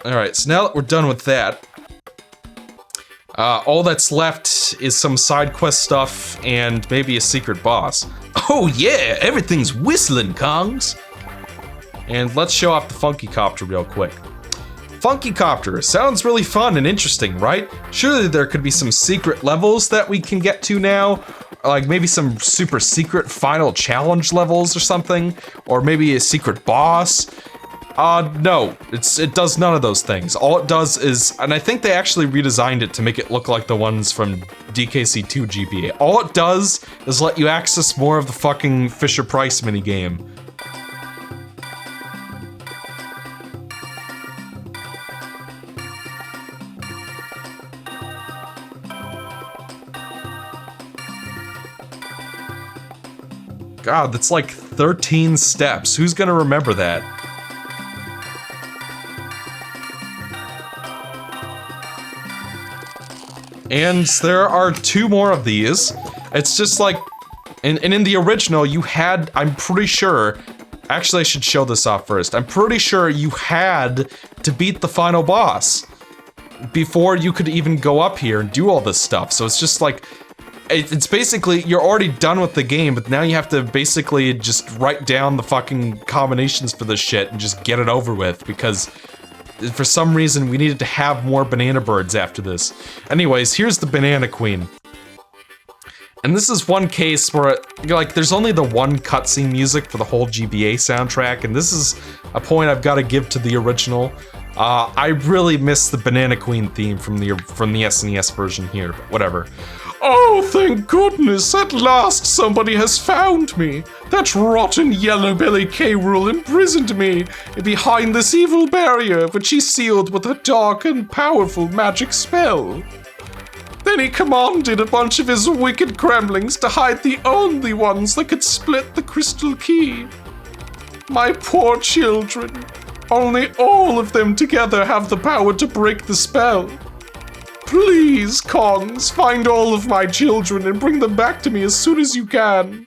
Alright, so now that we're done with that, all that's left is some side quest stuff and maybe a secret boss. Oh yeah, everything's whistling, Kongs! And let's show off the Funky Copter real quick. Funky Copter sounds really fun and interesting, right? Surely there could be some secret levels that we can get to now, like maybe some super secret final challenge levels or something, or maybe a secret boss. No, it does none of those things. All it does is, and I think they actually redesigned it to make it look like the ones from DKC2 GBA. All it does is let you access more of the fucking Fisher-Price minigame. God, that's like 13 steps. Who's gonna remember that? And there are 2 more of these. It's just like, and in the original you had, I'm pretty sure, actually I should show this off first. I'm pretty sure you had to beat the final boss before you could even go up here and do all this stuff. So it's just like, it's basically, you're already done with the game, but now you have to basically just write down the fucking combinations for this shit and just get it over with, because for some reason we needed to have more banana birds after this. Anyways, here's the Banana Queen. And this is one case where, like, there's only the one cutscene music for the whole GBA soundtrack, and this is a point I've got to give to the original. I really miss the Banana Queen theme from the SNES version here, but whatever. Oh, thank goodness, at last somebody has found me. That rotten yellow-belly K-Rool imprisoned me behind this evil barrier, which he sealed with a dark and powerful magic spell. Then he commanded a bunch of his wicked gremlings to hide the only ones that could split the crystal key. My poor children. Only all of them together have the power to break the spell. Please, Kongs, find all of my children and bring them back to me as soon as you can.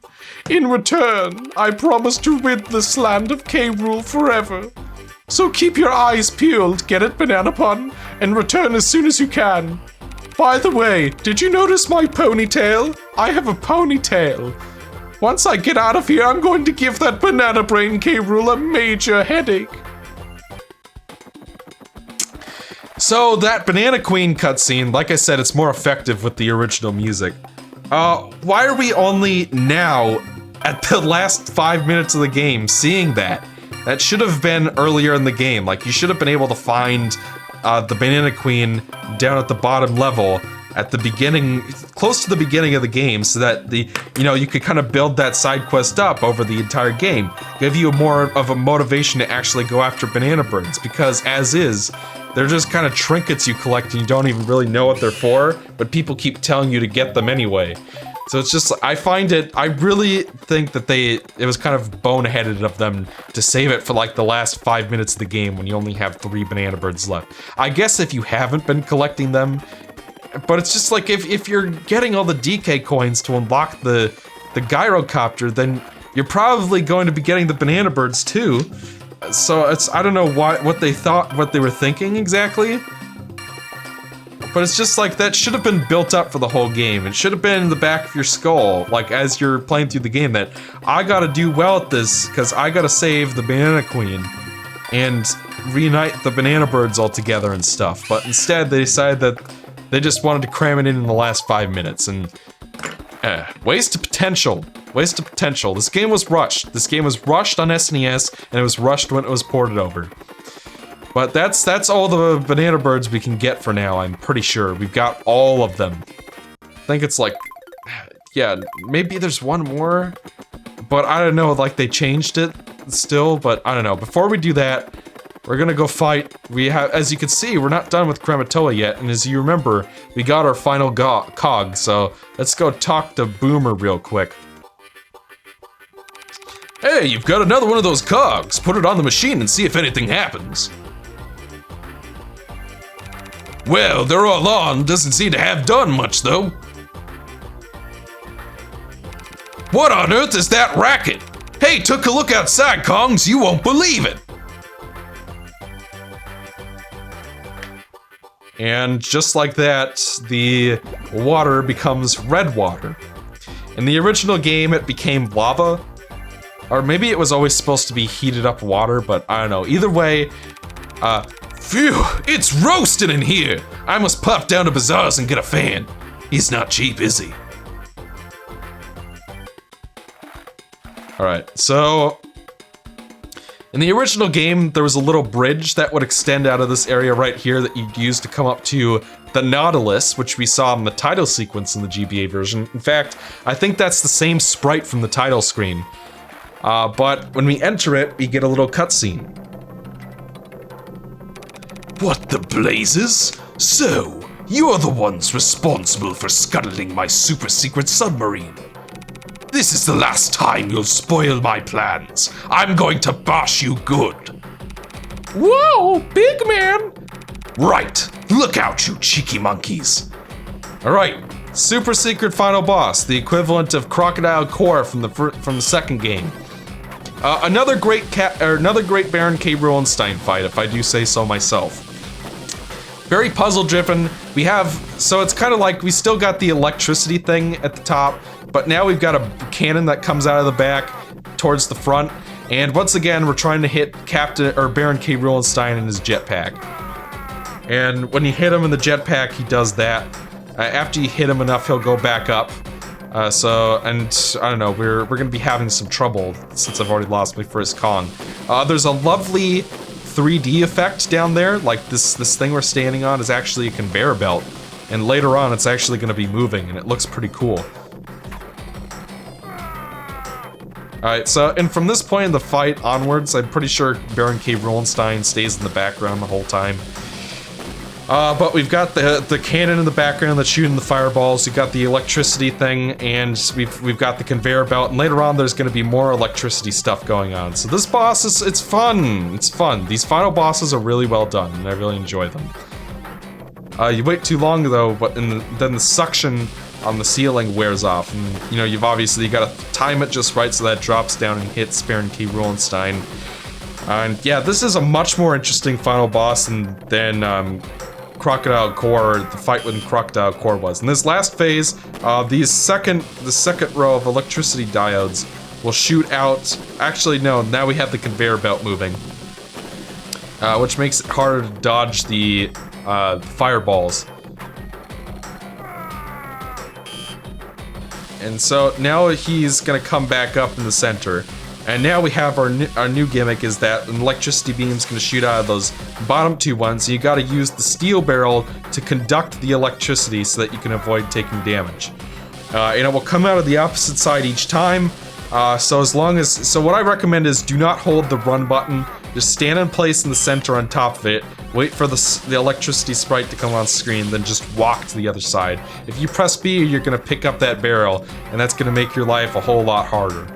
In return, I promise to rid this land of K-Rool forever. So keep your eyes peeled, get it, Banana Pun, and return as soon as you can. By the way, did you notice my ponytail? I have a ponytail. Once I get out of here, I'm going to give that banana brain K-Rool a major headache. So that Banana Queen cutscene, like I said, it's more effective with the original music. Why are we only now, at the last 5 minutes of the game, seeing that? That should have been earlier in the game. Like, you should have been able to find the Banana Queen down at the bottom level at the beginning, close to the beginning of the game, so that you could kind of build that side quest up over the entire game. Give you more of a motivation to actually go after banana birds, because as is, they're just kind of trinkets you collect and you don't even really know what they're for, but people keep telling you to get them anyway. So it's just, I really think that it was kind of boneheaded of them to save it for like the last 5 minutes of the game when you only have 3 banana birds left. I guess if you haven't been collecting them, but it's just like if you're getting all the DK coins to unlock the gyrocopter, then you're probably going to be getting the banana birds too. So I don't know what they were thinking exactly. But it's just like, that should have been built up for the whole game. It should have been in the back of your skull, like as you're playing through the game, that I gotta do well at this, because I gotta save the Banana Queen and reunite the banana birds all together and stuff. But instead they decided that they just wanted to cram it in the last 5 minutes, and waste of potential. Waste of potential. This game was rushed. This game was rushed on SNES, and it was rushed when it was ported over. But that's all the banana birds we can get for now, I'm pretty sure. We've got all of them. I think it's like, yeah, maybe there's one more, but I don't know, like they changed it still, but I don't know. Before we do that, we're gonna go fight. As you can see, we're not done with Krematoa yet, and as you remember, we got our final cog, so let's go talk to Boomer real quick. Hey, you've got another one of those cogs. Put it on the machine and see if anything happens. Well, they're all on. Doesn't seem to have done much, though. What on earth is that racket? Hey, took a look outside, Kongs. You won't believe it. And just like that, the water becomes red water. In the original game, it became lava. Or maybe it was always supposed to be heated up water, but I don't know. Either way, phew, it's roasting in here. I must pop down to Bazaar's and get a fan. He's not cheap, is he? Alright, so in the original game, there was a little bridge that would extend out of this area right here that you'd use to come up to the Nautilus, which we saw in the title sequence in the GBA version. In fact, I think that's the same sprite from the title screen. But when we enter it, we get a little cutscene. What the blazes? So, you are the ones responsible for scuttling my super secret submarine. This is the last time you'll spoil my plans. I'm going to bash you good. Whoa, big man! Right, look out, you cheeky monkeys. Alright, super secret final boss, the equivalent of Crocodile Core from the second game. Another great Baron K. Rulenstein fight, if I do say so myself. Very puzzle-driven. So it's kind of like we still got the electricity thing at the top, but now we've got a cannon that comes out of the back towards the front, and once again we're trying to hit Baron K. Rulenstein in his jetpack. And when you hit him in the jetpack, he does that. After you hit him enough, he'll go back up. I don't know, we're gonna be having some trouble since I've already lost my first Kong. There's a lovely 3D effect down there, like this thing we're standing on is actually a conveyor belt, and later on it's actually gonna be moving, and it looks pretty cool. Alright, so, and from this point in the fight onwards, I'm pretty sure Baron K. Rulenstein stays in the background the whole time. But we've got the cannon in the background that's shooting the fireballs, we've got the electricity thing, and we've got the conveyor belt, and later on there's gonna be more electricity stuff going on. So this boss it's fun! It's fun. These final bosses are really well done, and I really enjoy them. You wait too long though, but then the suction on the ceiling wears off, and you know, you've obviously gotta time it just right so that it drops down and hits Baron K. Rulenstein. And yeah, this is a much more interesting final boss than Crocodile Core, the fight with Crocodile Core was. In this last phase, the second row of electricity diodes will shoot out. Actually, no, now we have the conveyor belt moving, which makes it harder to dodge the fireballs. And so now he's gonna come back up in the center. And now we have our new gimmick is that an electricity beam's gonna shoot out of those bottom two ones, so you gotta use the steel barrel to conduct the electricity so that you can avoid taking damage. And it will come out of the opposite side each time, so what I recommend is do not hold the run button, just stand in place in the center on top of it, wait for the electricity sprite to come on screen, then just walk to the other side. If you press B, you're gonna pick up that barrel, and that's gonna make your life a whole lot harder.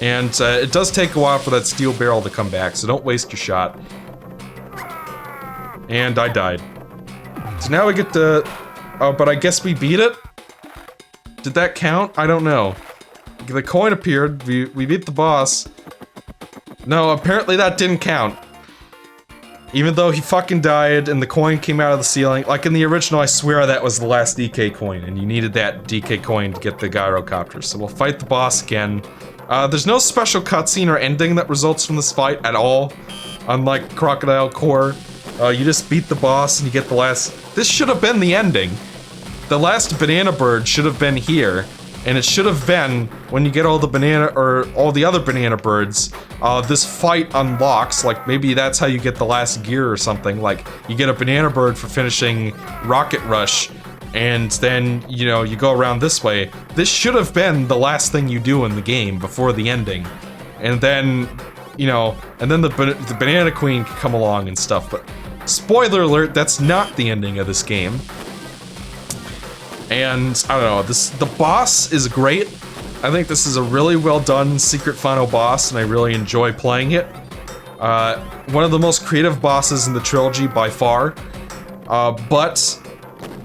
And it does take a while for that steel barrel to come back, so don't waste your shot. And I died. So now we get to... Oh, but I guess we beat it? Did that count? I don't know. The coin appeared, we beat the boss. No, apparently that didn't count. Even though he fucking died and the coin came out of the ceiling. Like in the original, I swear that was the last DK coin, and you needed that DK coin to get the gyrocopter. So we'll fight the boss again. There's no special cutscene or ending that results from this fight at all. Unlike Crocodile Core, you just beat the boss and you get the last... This should have been the ending. The last banana bird should have been here. And it should have been, when you get all the other banana birds, this fight unlocks, like maybe that's how you get the last gear or something, like you get a banana bird for finishing Rocket Rush, and then, you know, you go around this way. This should have been the last thing you do in the game before the ending. And then, you know, and then the Banana Queen can come along and stuff, but spoiler alert, that's not the ending of this game. And, I don't know, the boss is great. I think this is a really well done secret final boss, and I really enjoy playing it. One of the most creative bosses in the trilogy by far. But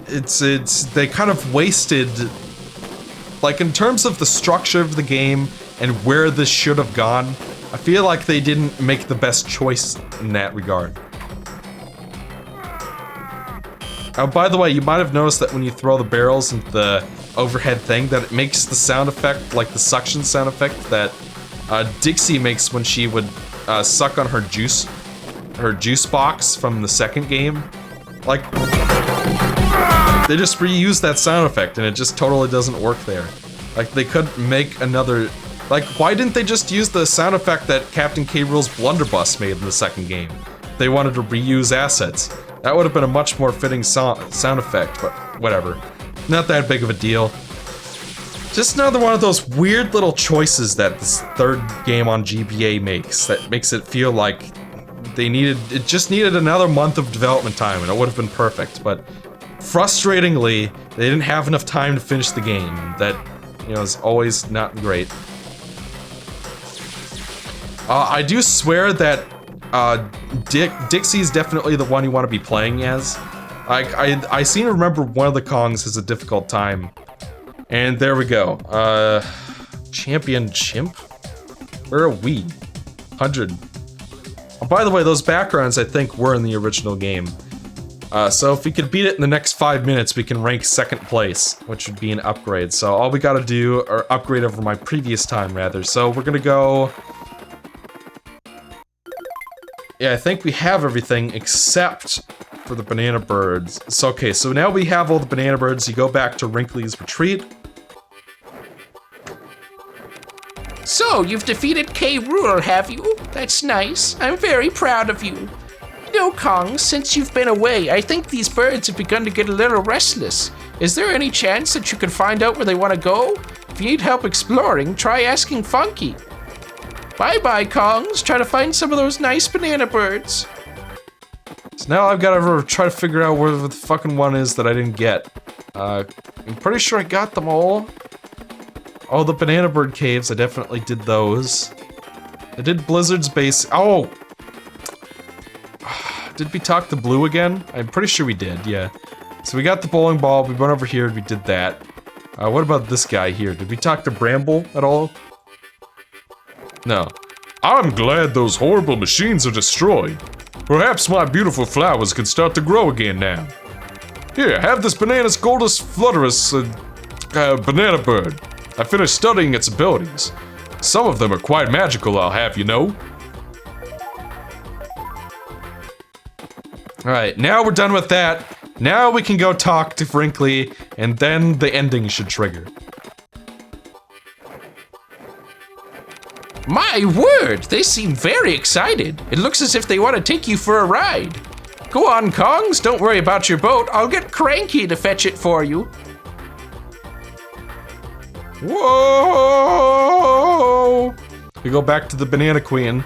they kind of wasted, like in terms of the structure of the game and where this should have gone, I feel like they didn't make the best choice in that regard. By the way, you might have noticed that when you throw the barrels into the overhead thing, that it makes the sound effect, like the suction sound effect that Dixie makes when she would suck on her juice box from the second game. Like, they just reused that sound effect and it just totally doesn't work there. Like, they could make another... Like, why didn't they just use the sound effect that Captain K. Rool's blunderbuss made in the second game? They wanted to reuse assets. That would have been a much more fitting sound effect, but whatever. Not that big of a deal. Just another one of those weird little choices that this third game on GBA makes, that makes it feel like it just needed another month of development time and it would have been perfect, but frustratingly, they didn't have enough time to finish the game. That, you know, is always not great. I do swear that Dixie's definitely the one you want to be playing as. I seem to remember one of the Kongs has a difficult time. And there we go. Champion Chimp? Where are we? 100. Oh, by the way, those backgrounds I think were in the original game. So if we could beat it in the next 5 minutes, we can rank second place, which would be an upgrade. So all we gotta do, or upgrade over my previous time rather. So we're gonna go... Yeah, I think we have everything except for the banana birds. So, okay, so now we have all the banana birds. You go back to Wrinkly's Retreat. So, you've defeated K. Rool, have you? That's nice. I'm very proud of you. You know, Kong, since you've been away, I think these birds have begun to get a little restless. Is there any chance that you can find out where they want to go? If you need help exploring, try asking Funky. Bye-bye, Kongs. Try to find some of those nice banana birds. So now I've got to try to figure out where the fucking one is that I didn't get. I'm pretty sure I got them all. Oh, the banana bird caves, I definitely did those. I did Blizzard's base. Oh! Did we talk to Blue again? I'm pretty sure we did, yeah. So we got the bowling ball, we went over here and we did that. What about this guy here? Did we talk to Bramble at all? No. I'm glad those horrible machines are destroyed. Perhaps my beautiful flowers can start to grow again now. Here, have this Banana's Goldus Flutterus banana bird. I finished studying its abilities. Some of them are quite magical, I'll have you know. Alright, now we're done with that. Now we can go talk to Wrinkly, and then the ending should trigger. My word, they seem very excited. It looks as if they want to take you for a ride. Go on, Kongs, don't worry about your boat. I'll get Cranky to fetch it for you. Whoa! We go back to the Banana Queen.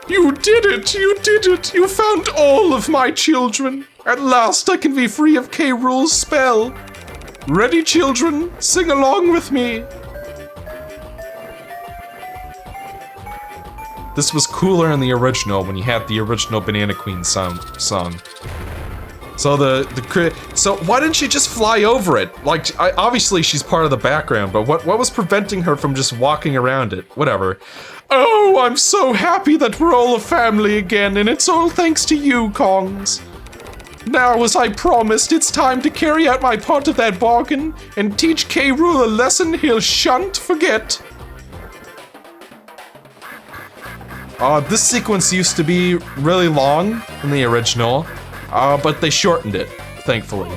You did it! You did it! You found all of my children! At last I can be free of K. Rool's spell! Ready, children? Sing along with me! This was cooler in the original when you had the original Banana Queen song. So so why didn't she just fly over it? Like, obviously she's part of the background, but what was preventing her from just walking around it? Whatever. Oh, I'm so happy that we're all a family again, and it's all thanks to you, Kongs. Now, as I promised, it's time to carry out my part of that bargain and teach K. Rool a lesson he'll shan't forget. This sequence used to be really long in the original, but they shortened it, thankfully.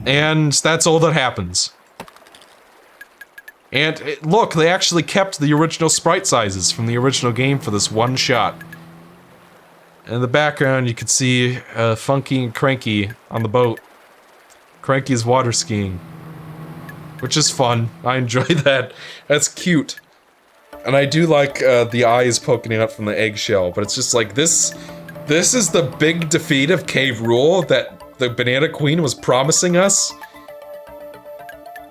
And that's all that happens. And look, they actually kept the original sprite sizes from the original game for this one shot. In the background, you can see Funky and Cranky on the boat. Cranky's water skiing, which is fun. I enjoy that. That's cute. And I do like the eyes poking out from the eggshell, but it's just like this is the big defeat of K. Rool that the Banana Queen was promising us.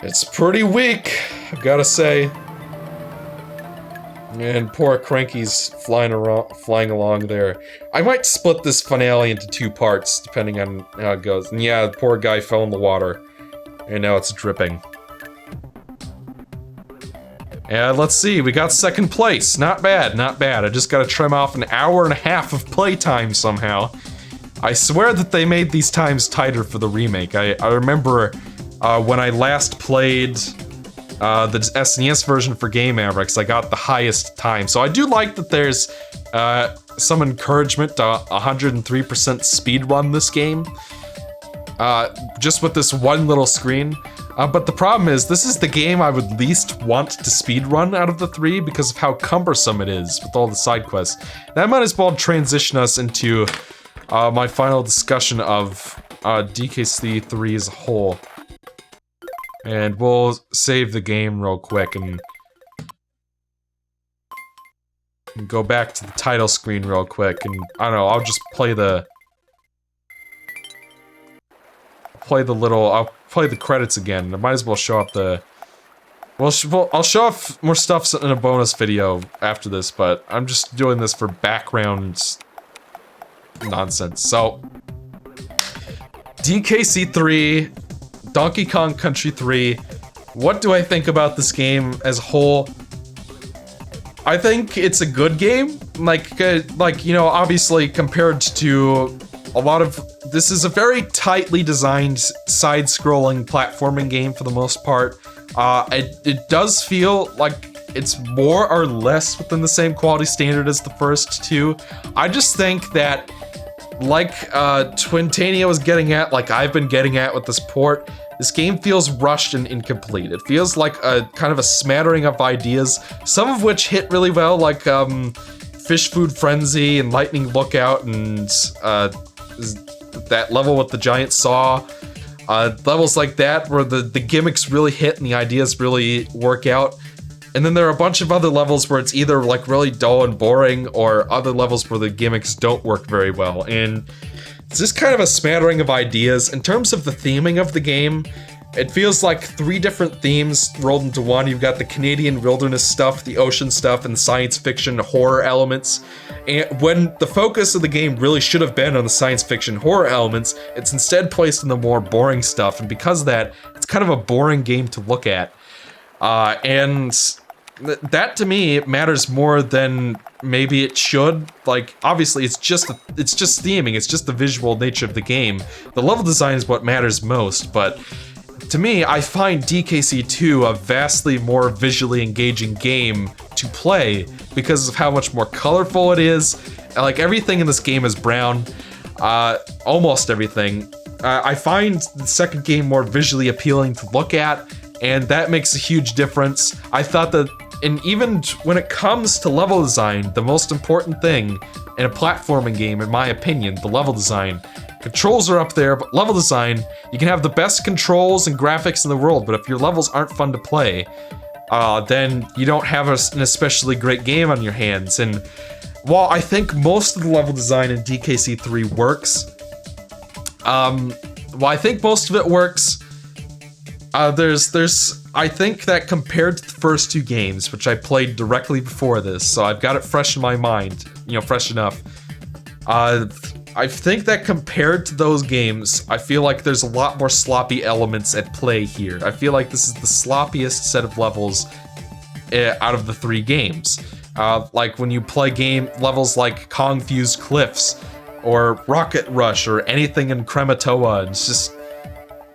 It's pretty weak, I've gotta say. And poor Cranky's flying along there. I might split this finale into 2 parts, depending on how it goes. And yeah, the poor guy fell in the water, and now it's dripping. And let's see, we got second place. Not bad, not bad. I just gotta trim off an hour and a half of playtime somehow. I swear that they made these times tighter for the remake. I remember when I last played the SNES version for Game Mavericks, I got the highest time. So I do like that there's some encouragement to 103% speedrun this game. Just with this one little screen. But the problem is, this is the game I would least want to speedrun out of the three because of how cumbersome it is with all the side quests. And I might as well transition us into my final discussion of DKC 3 as a whole. And we'll save the game real quick and go back to the title screen real quick. And I don't know, I'll just play the I'll play the credits again. I might as well show up the... Well, I'll show off more stuff in a bonus video after this, but I'm just doing this for background nonsense. So, DKC 3, Donkey Kong Country 3, what do I think about this game as a whole? I think it's a good game. Like, you know, obviously compared to a lot of... This is a very tightly designed side-scrolling platforming game for the most part. It does feel like it's more or less within the same quality standard as the first two. I just think that, like Twintania was getting at, like I've been getting at with this port, this game feels rushed and incomplete. It feels like a kind of a smattering of ideas, some of which hit really well, like Fish Food Frenzy and Lightning Lookout and that level with the giant saw. Levels like that where the gimmicks really hit and the ideas really work out. And then there are a bunch of other levels where it's either like really dull and boring or other levels where the gimmicks don't work very well. And it's just kind of a smattering of ideas. In terms of the theming of the game, it feels like three different themes rolled into one. You've got the Canadian wilderness stuff, the ocean stuff, and the science fiction horror elements. And when the focus of the game really should have been on the science fiction horror elements, it's instead placed in the more boring stuff. And because of that, it's kind of a boring game to look at. And that to me matters more than maybe it should. Like, obviously it's just theming, it's just the visual nature of the game. The level design is what matters most, but to me, I find DKC 2 a vastly more visually engaging game to play because of how much more colorful it is. Like, everything in this game is brown. Almost everything. I find the second game more visually appealing to look at, and that makes a huge difference. I thought that, and even when it comes to level design, the most important thing in a platforming game, in my opinion, the level design. Controls are up there, but level design, you can have the best controls and graphics in the world, but if your levels aren't fun to play, then you don't have an especially great game on your hands. And while I think most of the level design in DKC 3 works, I think that compared to the first two games, which I played directly before this, so I've got it fresh in my mind, you know, fresh enough. I think that compared to those games, I feel like there's a lot more sloppy elements at play here. I feel like this is the sloppiest set of levels out of the three games. Like when you play levels like Kong Fused Cliffs, or Rocket Rush, or anything in Krematoa, it's just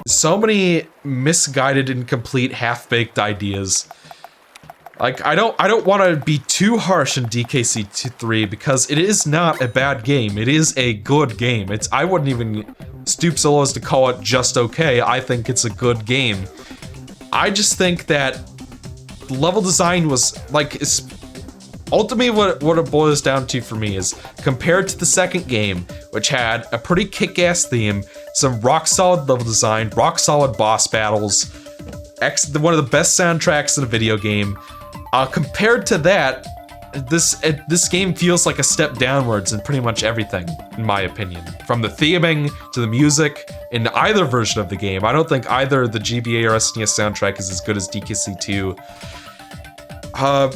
so many misguided, incomplete, half-baked ideas. Like, I don't want to be too harsh in DKC 3 because it is not a bad game. It is a good game. I wouldn't even stoop so low as to call it just okay. I think it's a good game. I just think that level design was, like, ultimately what it boils down to for me is, compared to the second game, which had a pretty kick-ass theme, some rock-solid level design, rock-solid boss battles, one of the best soundtracks in a video game, compared to that, this game feels like a step downwards in pretty much everything, in my opinion. From the theming to the music, in either version of the game. I don't think either the GBA or SNES soundtrack is as good as DKC 2. The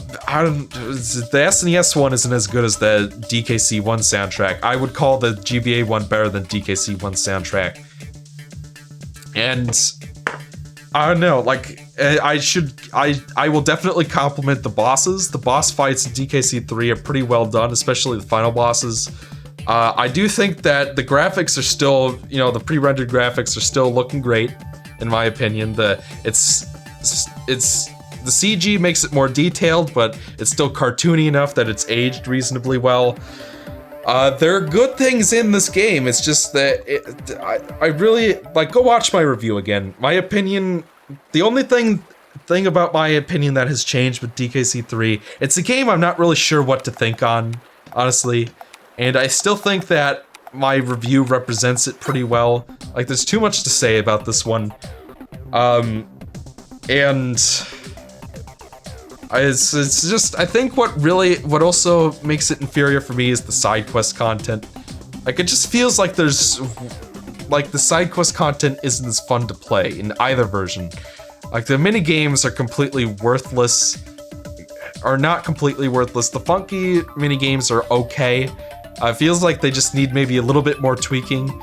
SNES one isn't as good as the DKC 1 soundtrack. I would call the GBA one better than DKC 1 soundtrack. And I don't know, like, I will definitely compliment the bosses. The boss fights in DKC 3 are pretty well done, especially the final bosses. I do think that the graphics are still, you know, the pre-rendered graphics are still looking great, in my opinion. The CG makes it more detailed, but it's still cartoony enough that it's aged reasonably well. There are good things in this game. It's just that I really like. Go watch my review again. My opinion. The only thing about my opinion that has changed with DKC3, it's a game I'm not really sure what to think on, honestly. And I still think that my review represents it pretty well. Like, there's too much to say about this one. And it's just, I think what also makes it inferior for me is the side quest content. Like, it just feels like there's, like, the side quest content isn't as fun to play in either version. Like, the mini games are completely worthless, are not completely worthless. The funky mini games are okay. It feels like they just need maybe a little bit more tweaking.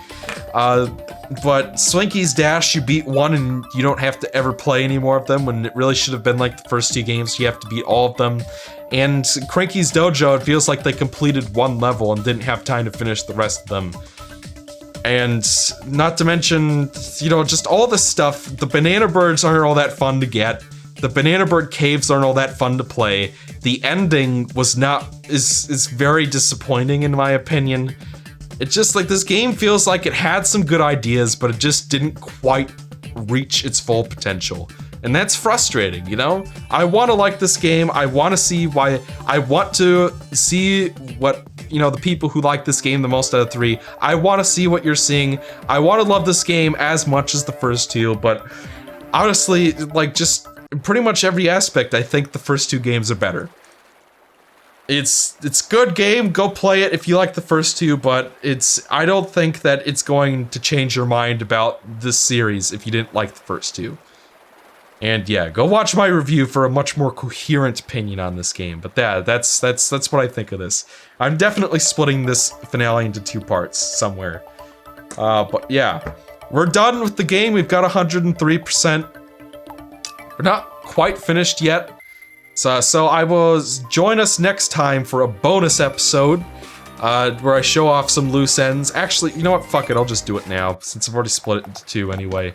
But Swinky's Dash, you beat one and you don't have to ever play any more of them, when it really should have been like the first 2 games. You have to beat all of them. And Cranky's Dojo, it feels like they completed one level and didn't have time to finish the rest of them. And not to mention, you know, just all this stuff. The banana birds aren't all that fun to get. The banana bird caves aren't all that fun to play. The ending is very disappointing in my opinion. It's just like this game feels like it had some good ideas, but it just didn't quite reach its full potential. And that's frustrating, you know? I want to like this game. I want to see why. I want to see what, you know, the people who like this game the most out of 3. I want to see what you're seeing. I want to love this game as much as the first 2, but honestly, like, just pretty much every aspect, I think the first 2 games are better. It's good game, go play it if you like the first 2, but I don't think that it's going to change your mind about this series if you didn't like the first 2. And yeah, go watch my review for a much more coherent opinion on this game. But yeah, that's what I think of this. I'm definitely splitting this finale into 2 parts somewhere. But yeah, we're done with the game. We've got 103%. We're not quite finished yet. So I will join us next time for a bonus episode where I show off some loose ends. Actually, you know what? Fuck it. I'll just do it now since I've already split it into 2 anyway.